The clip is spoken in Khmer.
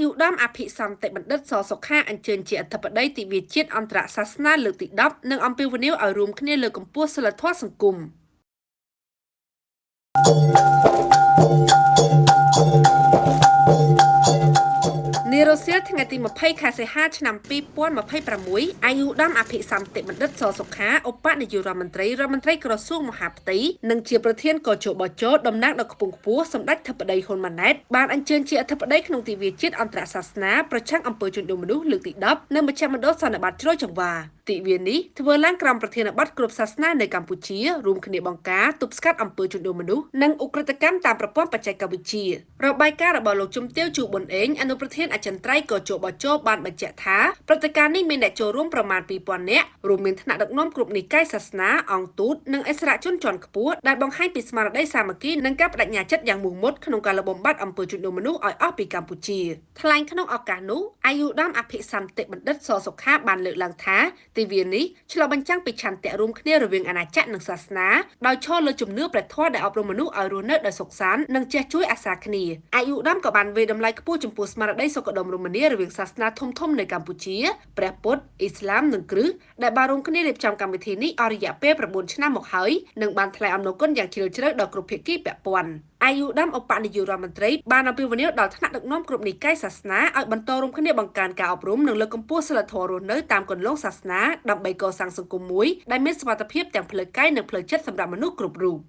យុឧត្តមអភិសន្តិបណ្ឌិតសសុខាអញ្ជើញជាអធិបតីទិវាជាតិអន្តរសាសនាលើកទី10និងអំពាវនាវឲ្យរួមគ្នាលើកកម្ពស់សីលធម៌សង្គមនារសៀលថ្ងៃទី20ខែសីហាឆ្នាំ2026អាយុឧត្តមអភិសន្តិបណ្ឌិតសសុខាឧបនាយករដ្ឋមន្ត្រីក្រសួងមហាផ្ទៃនិងជាប្រធានកជបជតំណាងដល់ខ្ពង់ខ្ពស់សម្ដេចធិបតីហ៊ុនម៉ាណែតបានអញ្ជើញជាអធិបតីក្នុងទិវាជាតិអន្តរសាសនាប្រឆាំងអំពើជួញដូរមនុស្សលើកទី10នៅមជ្ឈមណ្ឌលសន្និបាតជ្រោយចង្វាទិវានេះធ្វើឡើងក្រោមប្រធានបទគ្រប់សាសនានៅកម្ពុជារួមគ្នាបង្ការទប់ស្កាត់អំពើជួញដូរមនុស្សនិងឧក្រិដ្ឋកម្មតាមប្រព័ន្ធបច្ចេកវិទ្យារបាយការណ៍របស់លោកជំទាវជួប៊ុនអេងអនុប្រធានអចិន្ត្រៃយ៍កជបជបានបញ្ជាក់ថាព្រឹត្តិការណ៍នេះមានអ្នកចូលរួមប្រមាណ 2000 នាក់រួមមានថ្នាក់ដឹកនាំគ្រប់និកាយសាសនាអង្គទូតនិងអិសរាជជនជាន់ខ្ពស់ដែលបង្ហាញពីស្មារតីសាមគ្គីនិងការបដិញ្ញាចិត្តយ៉ាងមោះមុតក្នុងការលុបបំបាត់អំពើជួញដូរមនុស្សឲ្យអស់ពីកម្ពុជាថ្លែងក្នុងឱកាសនោះអាយុឧត្តមអភិសន្តិបណ្ឌិតសសុខាបានលើកឡើងថាទិវានេះឆ្លុះបញ្ចាំងពីឆន្ទៈរួមគ្នារវាងអាណាចក្រនិងសាសនាដោយឈរលើជំនឿព្រះធម៌ដែលអប់រំមនុស្សឲ្យរស់នៅដោយសុខសាន្តនិងចេះជួយអាសាគ្នាអាយុឧត្តមក៏បានវាយតម្លៃខ្ពស់ចំពោះស្មារតីសុខដុមរមនារវាងសាសនាធំៗនៅកម្ពុជាព្រះពុទ្ធអ៊ីស្លាមនិងគ្រិស្តដែលបានរួមគ្នារៀបចំកម្មវិធីនេះអស់រយៈពេល9ឆ្នាំមកហើយនិងបានថ្លែងអំណរគុណយ៉ាងជ្រាលជ្រៅដល់គ្រប់ភាគីពាក់ព័ន្ធអាយុឧត្តមឧបនាយករដ្ឋមន្ត្រីបានអំពាវនាវដល់ថ្នាក់ដឹកនាំគ្រប់និកាយសាសនាឲ្យបន្តរួមគ្នាបង្កើនការអប់រំនិងលើកកម្ពស់សីលធម៌រស់នៅតាមគន្លងសាសនាដើម្បីកសាងសង្គមមួយដែលមានសុវត្ថិភាពទាំងផ្លូវកាយនិងផ្លូវចិត្តសម្រាប់មនុស្សគ្រប់រូប